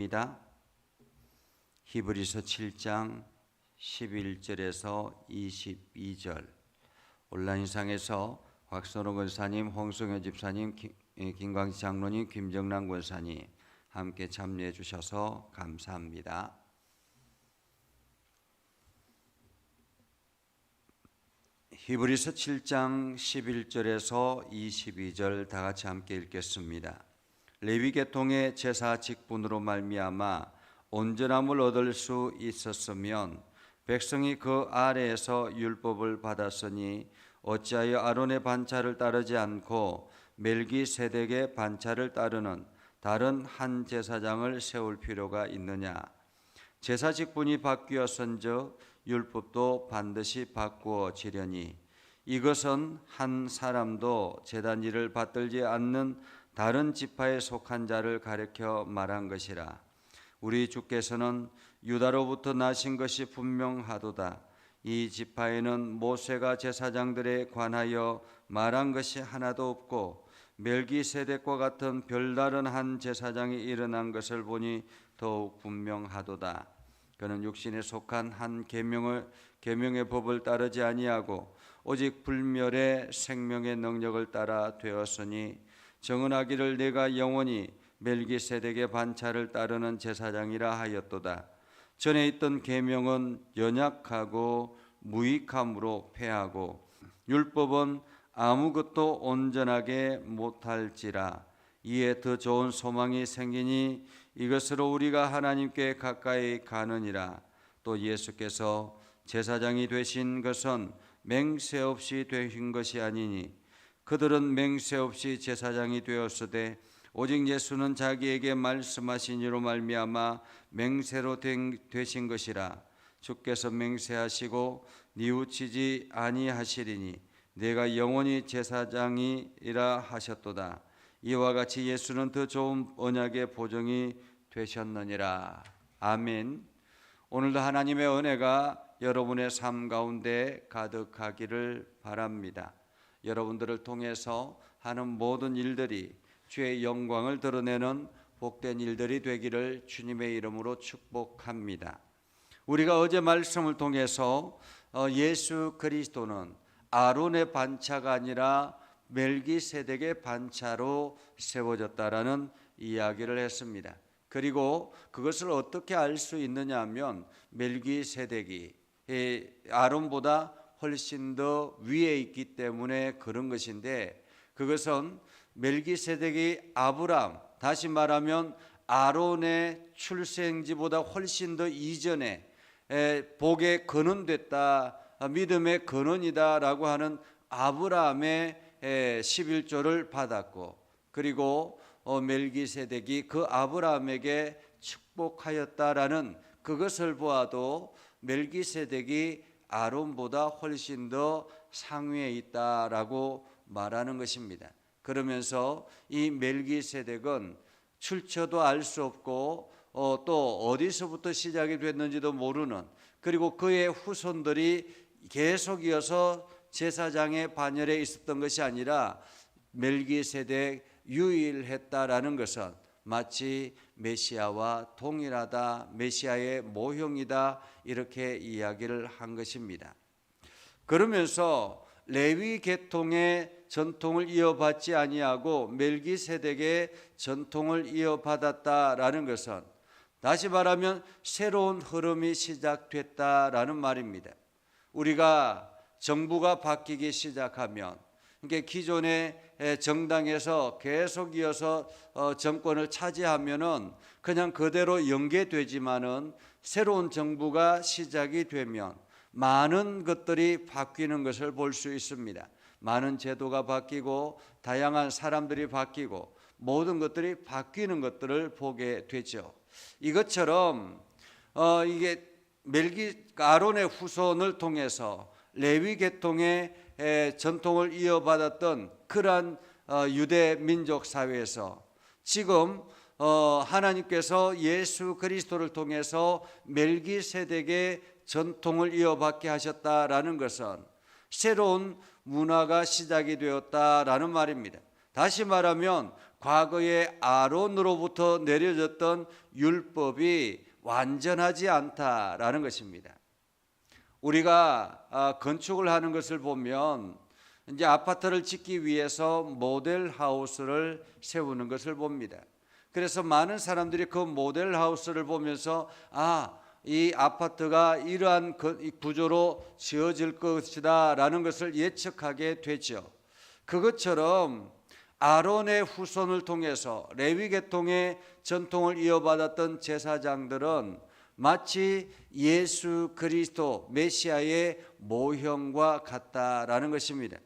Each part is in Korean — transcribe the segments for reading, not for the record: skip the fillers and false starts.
입니다. 히브리서 7장 11절에서 22절. 온라인상에서 곽선호 권사님, 홍성현 집사님, 김광지 장로님, 김정남 권사님 함께 참여해 주셔서 감사합니다. 히브리서 7장 11절에서 22절 다 같이 함께 읽겠습니다. 레위 계통의 제사 직분으로 말미암아 온전함을 얻을 수 있었으면 백성이 그 아래에서 율법을 받았으니 어찌하여 아론의 반차를 따르지 않고 멜기세덱의 반차를 따르는 다른 한 제사장을 세울 필요가 있느냐? 제사 직분이 바뀌었은즉 율법도 반드시 바꾸어지려니 이것은 한 사람도 제단 일을 받들지 않는 다른 지파에 속한 자를 가리켜 말한 것이라. 우리 주께서는 유다로부터 나신 것이 분명하도다. 이 지파에는 모세가 제사장들에 관하여 말한 것이 하나도 없고 멜기세덱과 같은 별다른 한 제사장이 일어난 것을 보니 더욱 분명하도다. 그는 육신에 속한 한 계명의 법을 따르지 아니하고 오직 불멸의 생명의 능력을 따라 되었으니 정언하기를 내가 영원히 멜기세덱의 반차를 따르는 제사장이라 하였도다. 전에 있던 계명은 연약하고 무익함으로 패하고 율법은 아무것도 온전하게 못할지라. 이에 더 좋은 소망이 생기니 이것으로 우리가 하나님께 가까이 가느니라. 또 예수께서 제사장이 되신 것은 맹세 없이 되신 것이 아니니 그들은 맹세 없이 제사장이 되었으되 오직 예수는 자기에게 말씀하신 이로 말미암아 맹세로 되신 것이라. 주께서 맹세하시고 뉘우치지 아니하시리니 내가 영원히 제사장이라 하셨도다. 이와 같이 예수는 더 좋은 언약의 보증이 되셨느니라. 아멘. 오늘도 하나님의 은혜가 여러분의 삶 가운데 가득하기를 바랍니다. 여러분들을 통해서 하는 모든 일들이 주의 영광을 드러내는 복된 일들이 되기를 주님의 이름으로 축복합니다. 우리가 어제 말씀을 통해서 예수 그리스도는 아론의 반차가 아니라 멜기세덱의 반차로 세워졌다라는 이야기를 했습니다. 그리고 그것을 어떻게 알 수 있느냐 하면 멜기세덱이 아론보다 훨씬 더 위에 있기 때문에 그런 것인데, 그것은 멜기세덱이 아브람, 다시 말하면 아론의 출생지보다 훨씬 더 이전에 복의 근원됐다, 믿음의 근원이다라고 하는 아브라함의 11조를 받았고, 그리고 멜기세덱이 그 아브라함에게 축복하였다라는 그것을 보아도 멜기세덱이 아론보다 훨씬 더 상위에 있다라고 말하는 것입니다. 그러면서 이 멜기세덱은 출처도 알 수 없고 또 어디서부터 시작이 됐는지도 모르는, 그리고 그의 후손들이 계속 이어서 제사장의 반열에 있었던 것이 아니라 멜기세덱 유일했다라는 것은 마치 메시아와 동일하다, 메시아의 모형이다, 이렇게 이야기를 한 것입니다. 그러면서 레위 계통의 전통을 이어받지 아니하고 멜기세덱의 전통을 이어받았다라는 것은 다시 말하면 새로운 흐름이 시작됐다라는 말입니다. 우리가 정부가 바뀌기 시작하면, 그러니까 기존의 정당에서 계속 이어서 정권을 차지하면은 그냥 그대로 연계되지만은 새로운 정부가 시작이 되면 많은 것들이 바뀌는 것을 볼 수 있습니다. 많은 제도가 바뀌고 다양한 사람들이 바뀌고 모든 것들이 바뀌는 것들을 보게 되죠. 이것처럼 이게 아론의 후손을 통해서 레위 계통의 전통을 이어받았던 그러한 유대 민족 사회에서 지금 하나님께서 예수 그리스도를 통해서 멜기세덱의 전통을 이어받게 하셨다라는 것은 새로운 문화가 시작이 되었다라는 말입니다. 다시 말하면 과거의 아론으로부터 내려졌던 율법이 완전하지 않다라는 것입니다. 우리가 건축을 하는 것을 보면 이제 아파트를 짓기 위해서 모델 하우스를 세우는 것을 봅니다. 그래서 많은 사람들이 그 모델 하우스를 보면서 이 아파트가 이러한 구조로 지어질 것이다 라는 것을 예측하게 되죠. 그것처럼 아론의 후손을 통해서 레위 계통의 전통을 이어받았던 제사장들은 마치 예수 그리스도 메시아의 모형과 같다라는 것입니다.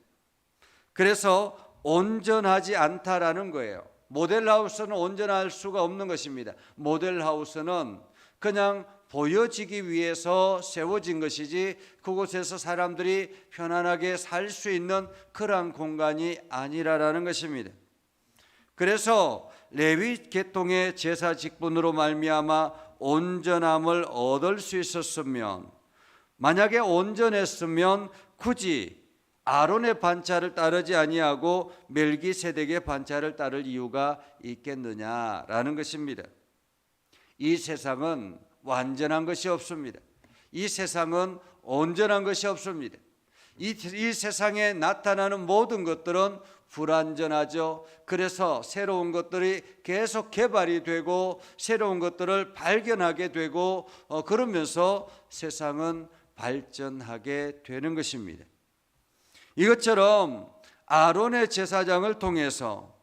그래서 온전하지 않다라는 거예요. 모델하우스는 온전할 수가 없는 것입니다. 모델하우스는 그냥 보여지기 위해서 세워진 것이지 그곳에서 사람들이 편안하게 살 수 있는 그러한 공간이 아니라는 것입니다. 그래서 레위 계통의 제사 직분으로 말미암아 온전함을 얻을 수 있었으면, 만약에 온전했으면 굳이 아론의 반차를 따르지 아니하고 멜기세덱의 반차를 따를 이유가 있겠느냐라는 것입니다. 이 세상은 완전한 것이 없습니다. 이 세상은 온전한 것이 없습니다. 이 세상에 나타나는 모든 것들은 불완전하죠. 그래서 새로운 것들이 계속 개발이 되고 새로운 것들을 발견하게 되고 그러면서 세상은 발전하게 되는 것입니다. 이것처럼 아론의 제사장을 통해서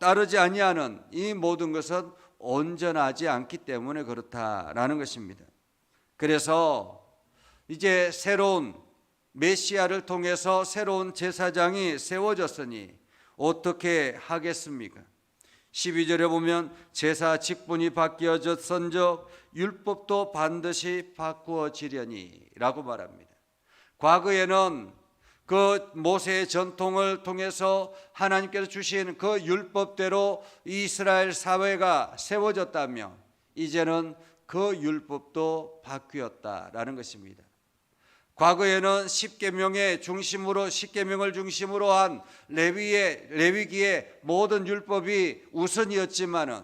따르지 아니하는 이 모든 것은 온전하지 않기 때문에 그렇다라는 것입니다. 그래서 이제 새로운 메시아를 통해서 새로운 제사장이 세워졌으니 어떻게 하겠습니까? 12절에 보면 제사 직분이 바뀌어졌은즉 율법도 반드시 바꾸어지려니 라고 말합니다. 과거에는 그 모세의 전통을 통해서 하나님께서 주신 그 율법대로 이스라엘 사회가 세워졌다면 이제는 그 율법도 바뀌었다라는 것입니다. 과거에는 십계명을 중심으로 한 레위기의 모든 율법이 우선이었지만은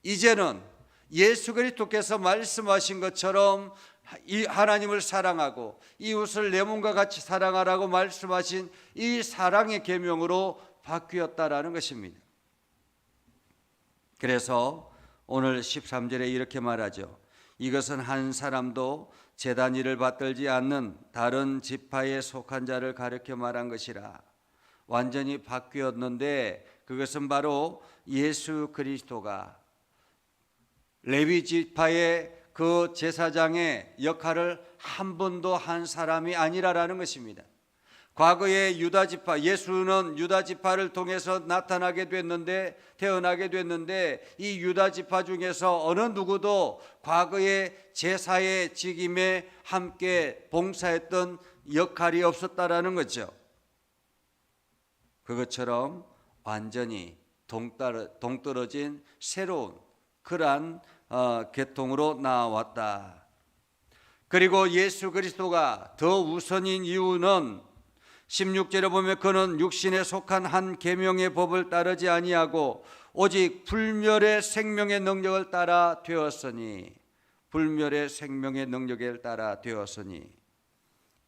이제는 예수 그리스도께서 말씀하신 것처럼 이 하나님을 사랑하고 이웃을 내 몸과 같이 사랑하라고 말씀하신 이 사랑의 계명으로 바뀌었다라는 것입니다. 그래서 오늘 13절에 이렇게 말하죠. 이것은 한 사람도 제단 일을 받들지 않는 다른 지파에 속한 자를 가리켜 말한 것이라. 완전히 바뀌었는데 그것은 바로 예수 그리스도가 레위 지파의 그 제사장의 역할을 한 번도 한 사람이 아니라라는 것입니다. 과거의 유다지파, 예수는 유다지파를 통해서 태어나게 됐는데 이 유다지파 중에서 어느 누구도 과거의 제사의 직임에 함께 봉사했던 역할이 없었다라는 거죠. 그것처럼 완전히 동떨어진 새로운 그러한 계통으로 나왔다. 그리고 예수 그리스도가 더 우선인 이유는 16절에 보면 그는 육신에 속한 한 계명의 법을 따르지 아니하고 오직 불멸의 생명의 능력을 따라 되었으니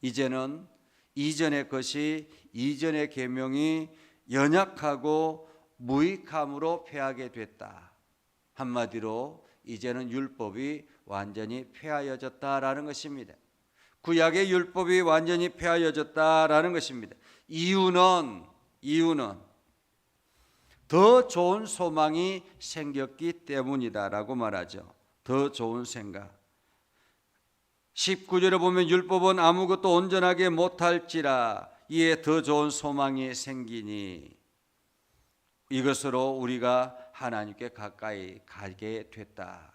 이제는 이전의 것이 이전의 계명이 연약하고 무익함으로 패하게 됐다. 한마디로 이제는 율법이 완전히 폐하여졌다라는 것입니다. 구약의 율법이 완전히 폐하여졌다라는 것입니다. 이유는 더 좋은 소망이 생겼기 때문이다라고 말하죠. 더 좋은 생각. 19절에 보면 율법은 아무것도 온전하게 못할지라 이에 더 좋은 소망이 생기니 이것으로 우리가 하나님께 가까이 가게 됐다.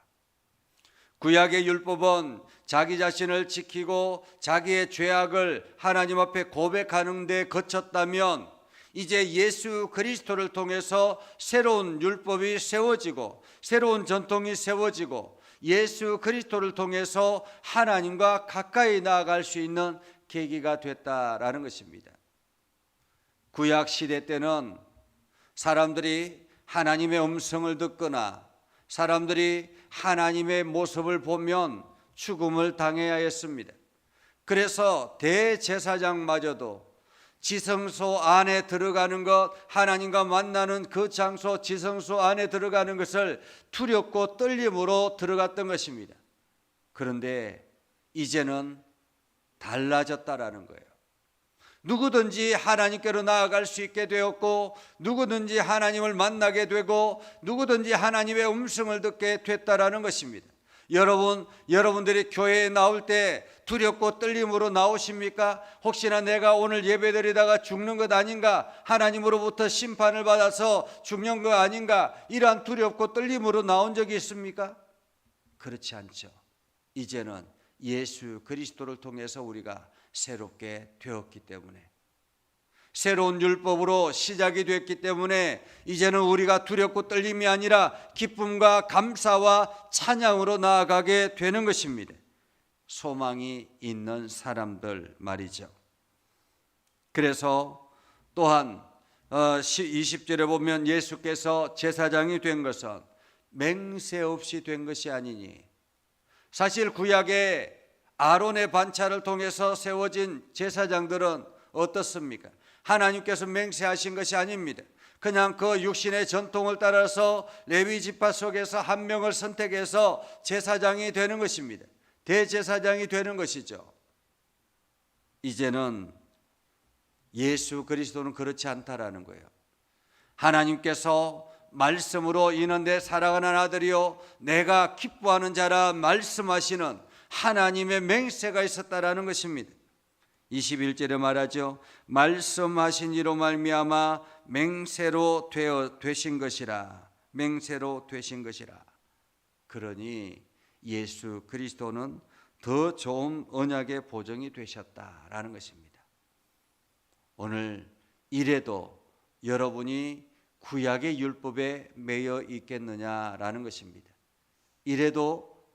구약의 율법은 자기 자신을 지키고 자기의 죄악을 하나님 앞에 고백하는 데 그쳤다면 이제 예수 그리스도를 통해서 새로운 율법이 세워지고 새로운 전통이 세워지고 예수 그리스도를 통해서 하나님과 가까이 나아갈 수 있는 계기가 됐다라는 것입니다. 구약 시대 때는 사람들이 하나님의 음성을 듣거나 사람들이 하나님의 모습을 보면 죽음을 당해야 했습니다. 그래서 대제사장마저도 지성소 안에 들어가는 것, 하나님과 만나는 그 장소 지성소 안에 들어가는 것을 두렵고 떨림으로 들어갔던 것입니다. 그런데 이제는 달라졌다라는 거예요. 누구든지 하나님께로 나아갈 수 있게 되었고, 누구든지 하나님을 만나게 되고, 누구든지 하나님의 음성을 듣게 됐다라는 것입니다. 여러분들이 교회에 나올 때 두렵고 떨림으로 나오십니까? 혹시나 내가 오늘 예배드리다가 죽는 것 아닌가? 하나님으로부터 심판을 받아서 죽는 것 아닌가? 이러한 두렵고 떨림으로 나온 적이 있습니까? 그렇지 않죠. 이제는 예수 그리스도를 통해서 우리가 새롭게 되었기 때문에, 새로운 율법으로 시작이 됐기 때문에 이제는 우리가 두렵고 떨림이 아니라 기쁨과 감사와 찬양으로 나아가게 되는 것입니다. 소망이 있는 사람들 말이죠. 그래서 또한 20절에 보면 예수께서 제사장이 된 것은 맹세 없이 된 것이 아니니, 사실 구약의 아론의 반차를 통해서 세워진 제사장들은 어떻습니까? 하나님께서 맹세하신 것이 아닙니다. 그냥 그 육신의 전통을 따라서 레위 지파 속에서 한 명을 선택해서 제사장이 되는 것입니다. 대제사장이 되는 것이죠. 이제는 예수 그리스도는 그렇지 않다라는 거예요. 하나님께서 말씀으로 이는 내 사랑하는 아들이요 내가 기뻐하는 자라 말씀하시는 하나님의 맹세가 있었다라는 것입니다. 21절에 말하죠. 말씀하신 이로 말미암아 맹세로 되신 것이라. 맹세로 되신 것이라. 그러니 예수 그리스도는 더 좋은 언약의 보정이 되셨다라는 것입니다. 오늘 이래도 여러분이 구약의 율법에 매여 있겠느냐라는 것입니다. 이래도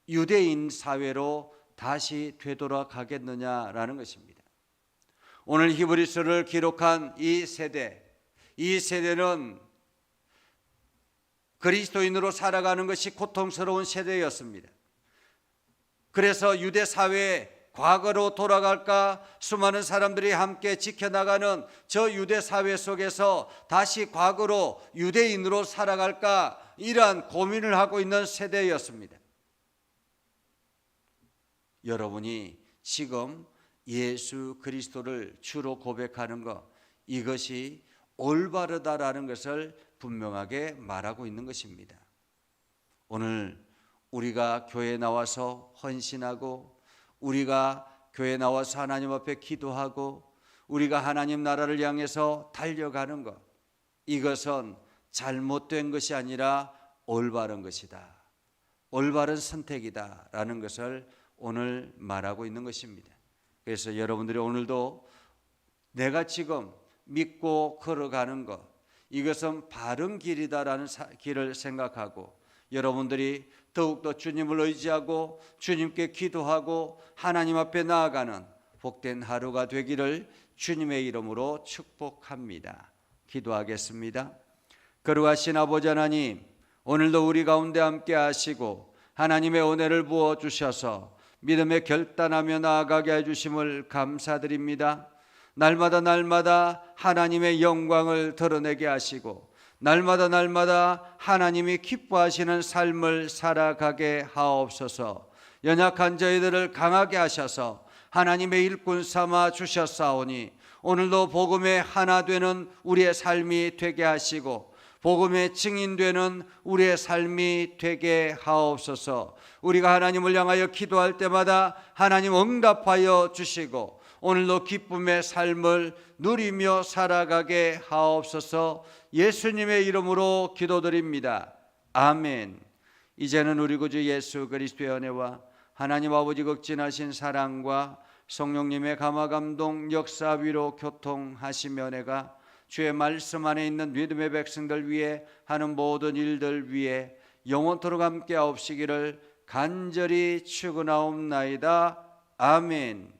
유대인 사회로 다시 되돌아가겠느냐라는 것입니다. 오늘 히브리서를 기록한 이 세대는 그리스도인으로 살아가는 것이 고통스러운 세대였습니다. 그래서 유대 사회에 과거로 돌아갈까, 수많은 사람들이 함께 지켜나가는 저 유대 사회 속에서 다시 과거로 유대인으로 살아갈까, 이러한 고민을 하고 있는 세대였습니다. 여러분이 지금 예수 그리스도를 주로 고백하는 것, 이것이 올바르다라는 것을 분명하게 말하고 있는 것입니다. 오늘 우리가 교회에 나와서 헌신하고, 우리가 교회에 나와서 하나님 앞에 기도하고, 우리가 하나님 나라를 향해서 달려가는 것, 이것은 잘못된 것이 아니라 올바른 것이다, 올바른 선택이다라는 것을 오늘 말하고 있는 것입니다. 그래서 여러분들이 오늘도 내가 지금 믿고 걸어가는 것, 이것은 바른 길이다라는 길을 생각하고, 여러분들이 더욱더 주님을 의지하고 주님께 기도하고 하나님 앞에 나아가는 복된 하루가 되기를 주님의 이름으로 축복합니다. 기도하겠습니다. 거룩하신 아버지 하나님, 오늘도 우리 가운데 함께 하시고 하나님의 은혜를 부어주셔서 믿음에 결단하며 나아가게 해주심을 감사드립니다. 날마다 하나님의 영광을 드러내게 하시고, 날마다 하나님이 기뻐하시는 삶을 살아가게 하옵소서. 연약한 저희들을 강하게 하셔서 하나님의 일꾼 삼아 주셨사오니, 오늘도 복음의 하나 되는 우리의 삶이 되게 하시고 복음의 증인되는 우리의 삶이 되게 하옵소서. 우리가 하나님을 향하여 기도할 때마다 하나님 응답하여 주시고 오늘도 기쁨의 삶을 누리며 살아가게 하옵소서. 예수님의 이름으로 기도드립니다. 아멘. 이제는 우리 구주 예수 그리스도의 은혜와 하나님 아버지 극진하신 사랑과 성령님의 감화감동 역사 위로 교통하시며 은혜가 주의 말씀 안에 있는 믿음의 백성들 위해 하는 모든 일들 위해 영원토록 함께 하옵시기를 간절히 축원하옵나이다. 아멘.